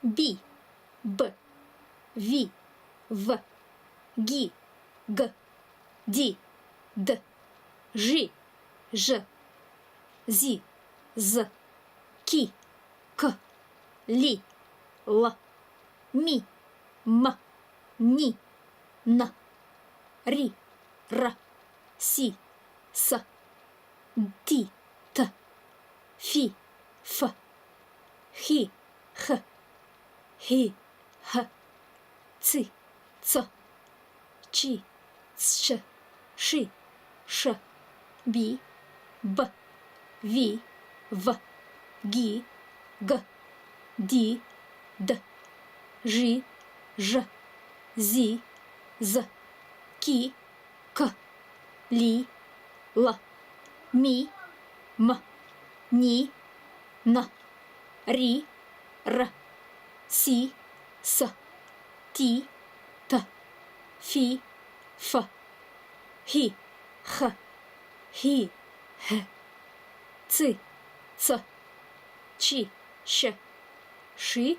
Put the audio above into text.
би, б, ви, в, ги, г, ди, д, жи, ж, зі, з, ки, к, лі, л, мі, м, ні, н, рі, р, сі, с, ті, т, фі, ф, хі, х, хі, г, ци, ц, чі, щ, ши, ш, бі, б, ві, в, гі, г, ді, д, жі, ж, зі, з, кі, к, лі, л, мі, м, ні, н, рі, р, сі, с, ті, т, фі, ф, хі, х, хі, г, ци, ц, чі, щ, ши,